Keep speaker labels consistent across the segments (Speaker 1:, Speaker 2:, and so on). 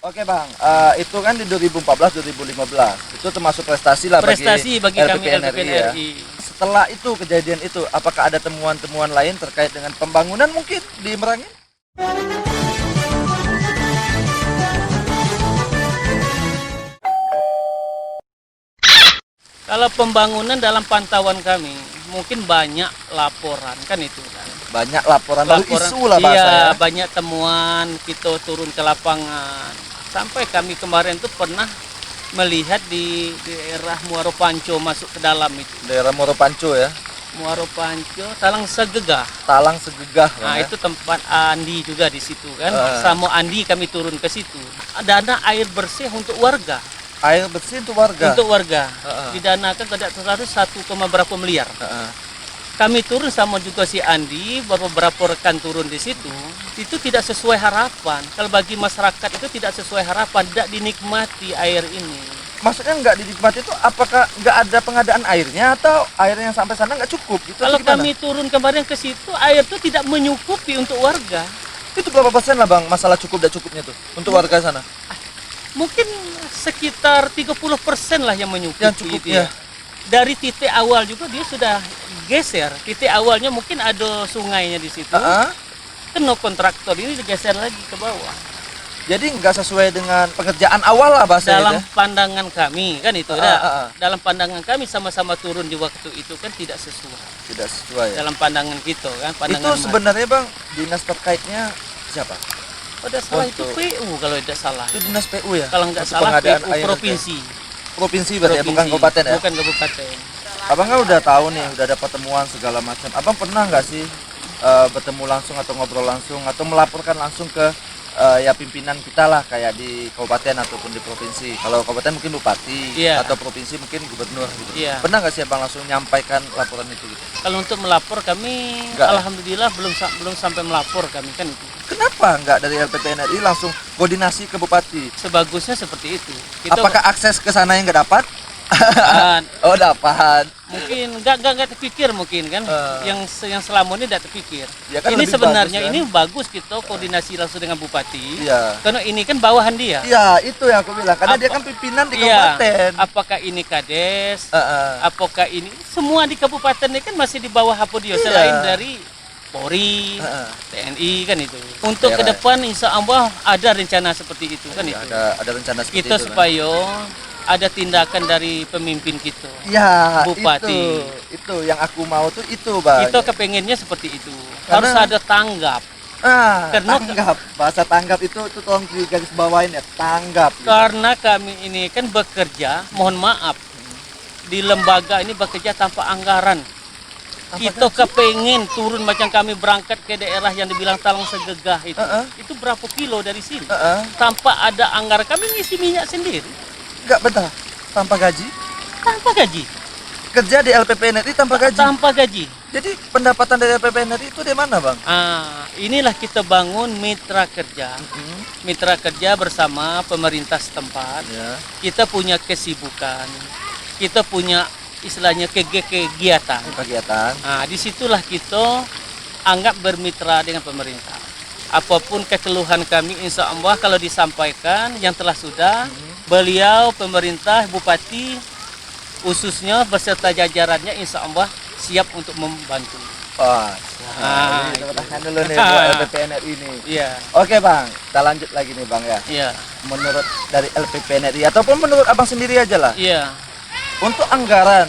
Speaker 1: Oke Bang, itu kan di 2014-2015 itu termasuk prestasi lah
Speaker 2: Prestasi bagi kami
Speaker 1: LPPNRI ya.
Speaker 2: LPPNRI.
Speaker 1: Setelah itu kejadian itu, apakah ada temuan-temuan lain terkait dengan pembangunan mungkin di Merangin?
Speaker 2: Kalau pembangunan dalam pantauan kami, mungkin banyak laporan kan itu kan.
Speaker 1: Banyak laporan, lalu isu lah bahasa
Speaker 2: iya,
Speaker 1: ya.
Speaker 2: banyak temuan, kita turun ke lapangan. Sampai kami kemarin tuh pernah melihat di daerah Muaro Panco masuk ke dalam itu.
Speaker 1: Daerah Muaro Panco ya.
Speaker 2: Muaro Panco, Talang Segegah.
Speaker 1: Talang Segegah.
Speaker 2: Nah,
Speaker 1: ya.
Speaker 2: itu tempat Andi juga di situ kan. Sama Andi kami turun ke situ. Dana air bersih untuk warga.
Speaker 1: Air bersih untuk warga.
Speaker 2: Untuk warga. Didanakan tidak terlalu 1, berapa miliar. Kami turun sama juga si Andi, beberapa rekan turun di situ. Itu tidak sesuai harapan. Kalau bagi masyarakat itu tidak sesuai harapan, tidak dinikmati air ini.
Speaker 1: Maksudnya nggak dinikmati itu apakah nggak ada pengadaan airnya atau air yang sampai sana nggak cukup? Gitu,
Speaker 2: kalau kami turun kemarin ke situ, air itu tidak menyukupi untuk warga.
Speaker 1: Itu berapa persen lah Bang masalah cukup dan cukupnya tuh untuk warga sana?
Speaker 2: Mungkin sekitar 30% lah yang menyukupi.
Speaker 1: Yang cukup
Speaker 2: gitu ya. Dari titik awal juga dia sudah geser. Titik awalnya mungkin ada sungainya di situ. Kena kontraktor ini digeser lagi ke bawah.
Speaker 1: Jadi nggak sesuai dengan pengerjaan awal lah bahasa
Speaker 2: dalam
Speaker 1: itu.
Speaker 2: pandangan kami kan itu dalam pandangan kami sama-sama turun di waktu itu kan tidak sesuai.
Speaker 1: Tidak sesuai.
Speaker 2: Dalam pandangan kita kan.
Speaker 1: Itu sebenarnya Bang dinas terkaitnya siapa?
Speaker 2: Pada salah itu PU kalau tidak salah.
Speaker 1: Itu dinas PU ya?
Speaker 2: Kalau nggak salah PU provinsi.
Speaker 1: Provinsi berarti ya, bukan kabupaten ya?
Speaker 2: Bukan kabupaten.
Speaker 1: Abang kan udah tahu nih, udah ada pertemuan segala macam. Abang pernah nggak sih bertemu langsung atau ngobrol langsung atau melaporkan langsung ke ya pimpinan kita lah kayak di kabupaten ataupun di provinsi. Kalau kabupaten mungkin bupati atau provinsi mungkin gubernur gitu. Pernah nggak sih Abang langsung nyampaikan laporan itu gitu?
Speaker 2: Kalau untuk melapor kami alhamdulillah belum sampai melapor kami kan itu.
Speaker 1: Kenapa nggak dari LPPNRI langsung koordinasi ke bupati?
Speaker 2: Sebagusnya seperti itu.
Speaker 1: Apakah akses ke sana yang nggak dapat? Oh dapat.
Speaker 2: Mungkin nggak terpikir mungkin kan yang selama ini tidak terpikir.
Speaker 1: Ya kan
Speaker 2: ini sebenarnya
Speaker 1: bagus, kan?
Speaker 2: Ini bagus kita koordinasi langsung dengan bupati.
Speaker 1: Iya.
Speaker 2: Karena ini kan bawahan dia.
Speaker 1: Iya itu yang aku bilang karena dia kan pimpinan di kabupaten.
Speaker 2: Apakah ini kades? Apakah ini semua di kabupaten ini kan masih di bawah apa dia selain dari Polri, TNI kan itu. Untuk ke depan insya Allah ada rencana seperti itu kan itu.
Speaker 1: Ada rencana seperti
Speaker 2: kita
Speaker 1: itu.
Speaker 2: Supaya ada tindakan dari pemimpin kita.
Speaker 1: Ya,
Speaker 2: Bupati.
Speaker 1: Itu yang aku mau tuh itu, Bang.
Speaker 2: Kita kepengennya seperti itu. Harus ada tanggap.
Speaker 1: Karena tanggap. Bahasa tanggap itu tolong digaris bawain ya, tanggap.
Speaker 2: Karena kami ini kan bekerja, mohon maaf, di lembaga ini bekerja tanpa anggaran. Kita kepengen turun macam kami berangkat ke daerah yang dibilang Talang Segegah itu. Itu berapa kilo dari sini? Tanpa ada anggaran, kami ngisi minyak sendiri.
Speaker 1: Enggak, bentar. Tanpa gaji?
Speaker 2: Tanpa gaji.
Speaker 1: Kerja di LPPNRI tanpa gaji?
Speaker 2: Tanpa gaji.
Speaker 1: Jadi pendapatan dari LPPNRI itu dari mana, Bang?
Speaker 2: Inilah kita bangun mitra kerja. Mitra kerja bersama pemerintah setempat. Kita punya kesibukan. Kita punya istilahnya kegiatan. Disitulah kita anggap bermitra dengan pemerintah. Apapun kekeluhan kami, insya Allah kalau disampaikan yang telah sudah, beliau, pemerintah, bupati, khususnya beserta jajarannya, insya Allah siap untuk membantu.
Speaker 1: Kita dulu nih buat LPPNRI ini. Oke Bang, kita lanjut lagi nih Bang ya. Menurut dari LPPNRI ataupun menurut Abang sendiri aja lah. Untuk anggaran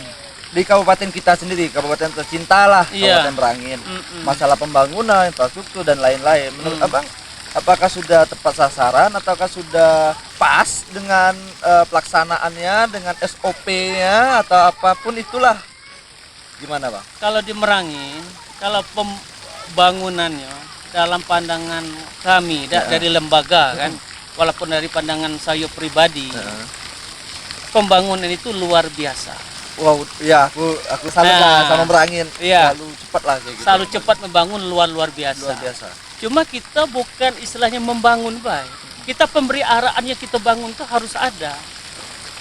Speaker 1: di kabupaten kita sendiri, kabupaten tercinta lah, Kabupaten Merangin, masalah pembangunan, infrastruktur dan lain-lain. Menurut Abang, apakah sudah tepat sasaran ataukah sudah pas dengan pelaksanaannya, dengan SOP-nya atau apapun itulah? Gimana Bang?
Speaker 2: Kalau di Merangin, kalau pembangunannya dalam pandangan kami dari lembaga kan, walaupun dari pandangan saya pribadi, pembangunan itu luar biasa.
Speaker 1: Wow, ya aku salut lah sama Merangin. Selalu cepat lah kayak gitu.
Speaker 2: Selalu cepat membangun luar biasa.
Speaker 1: Luar biasa.
Speaker 2: Cuma kita bukan istilahnya membangun baik. Kita pemberi arahan yang kita bangun itu harus ada.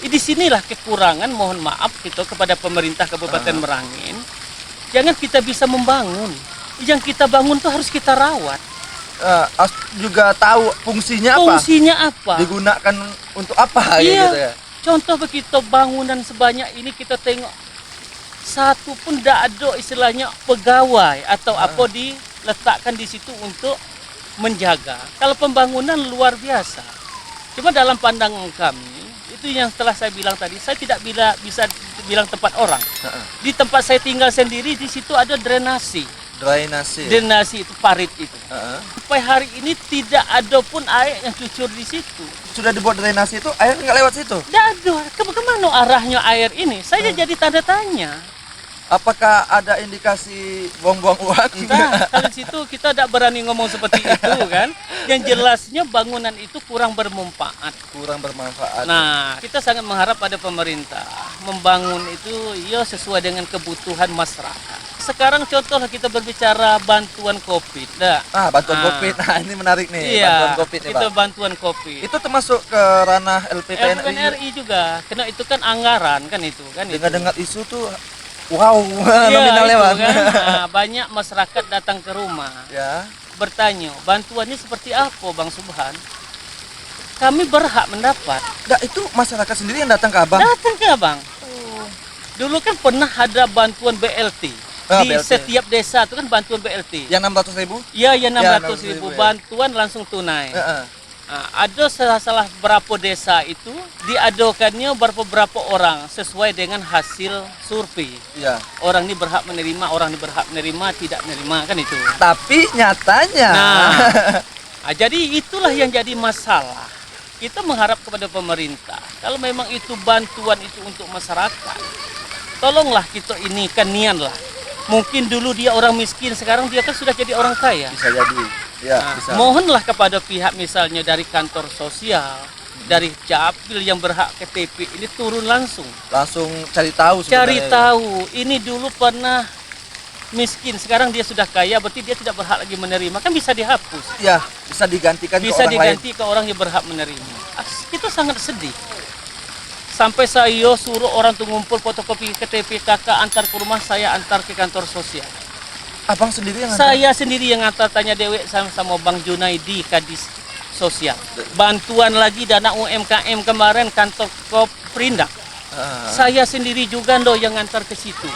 Speaker 2: Di sinilah kekurangan, mohon maaf kita kepada pemerintah Kabupaten Merangin. Jangan kita bisa membangun. Yang kita bangun itu harus kita rawat.
Speaker 1: juga tahu fungsinya apa, digunakan untuk apa
Speaker 2: iya.
Speaker 1: gitu ya.
Speaker 2: Contoh begitu bangunan sebanyak ini kita tengok satu pun tidak ada istilahnya pegawai atau apa diletakkan di situ untuk menjaga. Kalau pembangunan luar biasa. Cuma dalam pandangan kami itu yang setelah saya bilang tadi, saya tidak bisa bilang tempat orang. Di tempat saya tinggal sendiri di situ ada drenasi. Drenasi itu parit itu. Sampai hari ini tidak ada pun air yang cucur di situ.
Speaker 1: Sudah dibuat drenasi itu air nggak lewat situ?
Speaker 2: Tidak ada. Kemana arahnya air ini? Saya jadi tanda tanya.
Speaker 1: Apakah ada indikasi buang-buang uang?
Speaker 2: Nah, kalau situ kita tidak berani ngomong seperti itu kan. Yang jelasnya bangunan itu kurang bermanfaat. Nah, kita sangat mengharap pada pemerintah membangun itu ya sesuai dengan kebutuhan masyarakat. Sekarang contohlah kita berbicara bantuan COVID.
Speaker 1: Bantuan COVID. Nah, ini menarik nih.
Speaker 2: Iya,
Speaker 1: bantuan COVID nih,
Speaker 2: itu
Speaker 1: Bang.
Speaker 2: bantuan COVID.
Speaker 1: Itu termasuk ke ranah LPPNRI
Speaker 2: juga. Karena itu kan anggaran kan itu kan.
Speaker 1: Dengar isu tuh wow,
Speaker 2: iya,
Speaker 1: nominal lewat.
Speaker 2: Kan? Nah, banyak masyarakat datang ke rumah, bertanya, bantuannya seperti apa, Bang Subhan? Kami berhak mendapat.
Speaker 1: Nah, itu masyarakat sendiri yang datang ke Abang?
Speaker 2: Datang ke Abang. Dulu kan pernah ada bantuan BLT. Di setiap desa itu kan bantuan BLT.
Speaker 1: Yang 600.000?
Speaker 2: Iya, yang 600.000. Bantuan langsung tunai. Nah, ada salah berapa desa itu diadokannya berapa orang sesuai dengan hasil survei.
Speaker 1: Iya.
Speaker 2: Orang ini berhak menerima, orang ini berhak menerima, tidak menerima kan itu.
Speaker 1: Tapi nyatanya.
Speaker 2: Nah, jadi itulah yang jadi masalah. Kita mengharap kepada pemerintah, kalau memang itu bantuan itu untuk masyarakat, tolonglah kita ini kan nianlah. Mungkin dulu dia orang miskin, sekarang dia kan sudah jadi orang kaya.
Speaker 1: Bisa jadi. Ya, bisa.
Speaker 2: Mohonlah kepada pihak misalnya dari kantor sosial, dari Capil yang berhak KTP ini turun langsung
Speaker 1: cari tahu sebenarnya.
Speaker 2: Cari tahu. Ini dulu pernah miskin, sekarang dia sudah kaya, berarti dia tidak berhak lagi menerima. Kan bisa dihapus.
Speaker 1: Ya, bisa digantikan
Speaker 2: bisa
Speaker 1: ke orang
Speaker 2: diganti lain. Ke orang yang berhak menerima. Kita sangat sedih. Sampai saya suruh orang tuh ngumpul fotokopi KTP kakak, antar ke rumah, saya antar ke kantor sosial.
Speaker 1: Abang sendiri yang
Speaker 2: Saya sendiri yang antar, tanya Dewek sama Bang Junaidi Kadis Sosial. Bantuan lagi dana UMKM kemarin kantor Koprindak. Saya sendiri juga yang ngantar ke situ.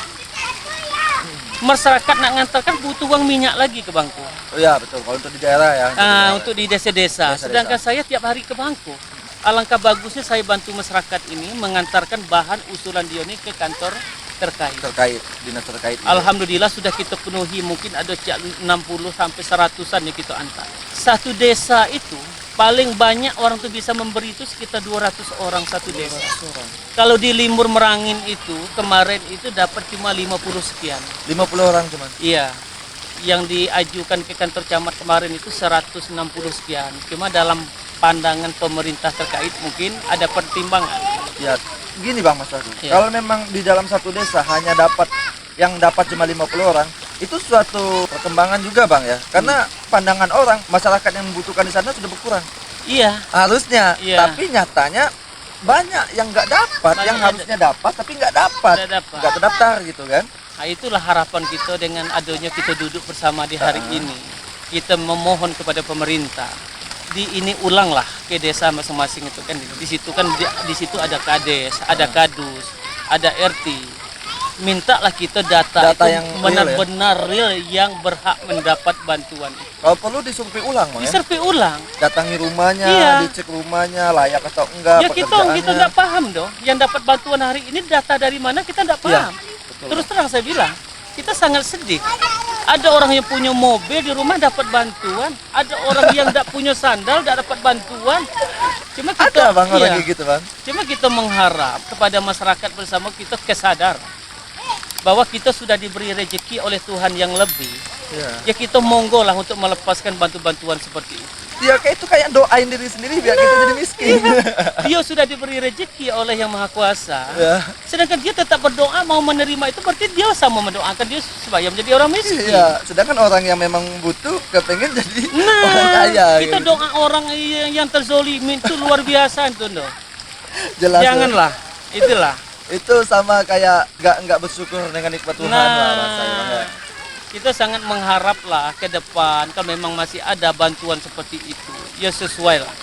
Speaker 2: Masyarakat nak ngantar kan butuh uang minyak lagi ke Bangku.
Speaker 1: Oh iya betul, kalau untuk di daerah ya.
Speaker 2: Untuk di desa-desa. Sedangkan saya tiap hari ke Bangku. Alangkah bagusnya saya bantu masyarakat ini mengantarkan bahan usulan dia ini ke kantor dinas terkait. Alhamdulillah sudah kita penuhi, mungkin ada 60 sampai 100-an yang kita antar. Satu desa itu paling banyak orang tuh bisa memberi itu sekitar 200 orang satu desa. Kalau di Limur Merangin itu kemarin itu dapat cuma 50 sekian.
Speaker 1: 50 orang cuman.
Speaker 2: Iya. Yang diajukan ke kantor camat kemarin itu 160 sekian. Cuma dalam pandangan pemerintah terkait mungkin ada pertimbangan.
Speaker 1: Ya, gini Bang Mas Agus. Ya. Kalau memang di dalam satu desa hanya dapat cuma 50 orang, itu suatu perkembangan juga Bang ya. Karena pandangan orang, masyarakat yang membutuhkan di sana sudah berkurang.
Speaker 2: Iya.
Speaker 1: Harusnya, tapi nyatanya banyak yang nggak dapat, yang harusnya dapat tapi nggak dapat, nggak terdaftar gitu kan.
Speaker 2: Nah, itulah harapan kita dengan adanya kita duduk bersama di hari ini. Kita memohon kepada pemerintah. Ini ulanglah ke desa masing-masing itu kan. Di situ ada kades, ada kadus, ada RT. Mintalah kita data itu
Speaker 1: yang
Speaker 2: benar-benar real yang berhak mendapat bantuan.
Speaker 1: Kalau perlu disurvei ulang, Bang.
Speaker 2: Disurvei ulang.
Speaker 1: Datangi rumahnya, dicek rumahnya layak atau enggak.
Speaker 2: Ya kita nggak paham dong. Yang dapat bantuan hari ini data dari mana kita nggak paham. Terus terang saya bilang, kita sangat sedih. Ada orang yang punya mobil di rumah dapat bantuan, ada orang yang tidak punya sandal tidak dapat bantuan. Cuma kita
Speaker 1: orang gitu, Bang.
Speaker 2: Cuma kita mengharap kepada masyarakat bersama kita kesadar bahwa kita sudah diberi rezeki oleh Tuhan yang lebih. Ya kita monggo lah untuk melepaskan bantuan seperti itu.
Speaker 1: Ya itu kayak doain diri sendiri biar kita jadi miskin.
Speaker 2: Dia sudah diberi rezeki oleh Yang Maha Kuasa. Sedangkan dia tetap berdoa mau menerima itu, berarti dia sama mendoakan dia supaya menjadi orang miskin.
Speaker 1: Iya, sedangkan orang yang memang butuh kepengen jadi orang kaya.
Speaker 2: Kita gitu. Doa orang yang terzolimi itu luar biasa itu,
Speaker 1: Jelas.
Speaker 2: Janganlah, itulah.
Speaker 1: Itu sama kayak nggak bersyukur dengan nikmat Tuhan lah rasanya.
Speaker 2: kita sangat mengharap lah ke depan kalau memang masih ada bantuan seperti itu, ya sesuai lah.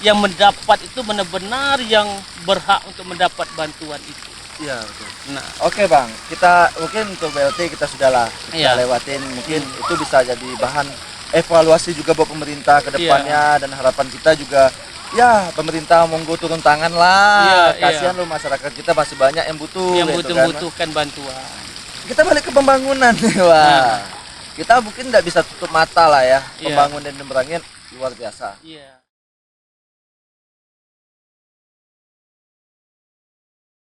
Speaker 2: Yang mendapat itu benar-benar yang berhak untuk mendapat bantuan itu.
Speaker 1: Iya betul.
Speaker 2: Nah,
Speaker 1: Oke bang, kita mungkin untuk BLT kita sudahlah kita
Speaker 2: Iya.
Speaker 1: lewatin, mungkin itu bisa jadi bahan evaluasi juga buat pemerintah ke depannya dan harapan kita juga ya pemerintah monggo turun tangan lah.
Speaker 2: Iya,
Speaker 1: Kasihan loh masyarakat kita masih banyak yang butuh.
Speaker 2: yang
Speaker 1: gitu kan.
Speaker 2: butuhkan bantuan.
Speaker 1: Kita balik ke pembangunan wah. Kita mungkin tidak bisa tutup mata lah ya.
Speaker 2: Iya.
Speaker 1: Pembangunan dan pembangunan luar biasa.
Speaker 2: Iya.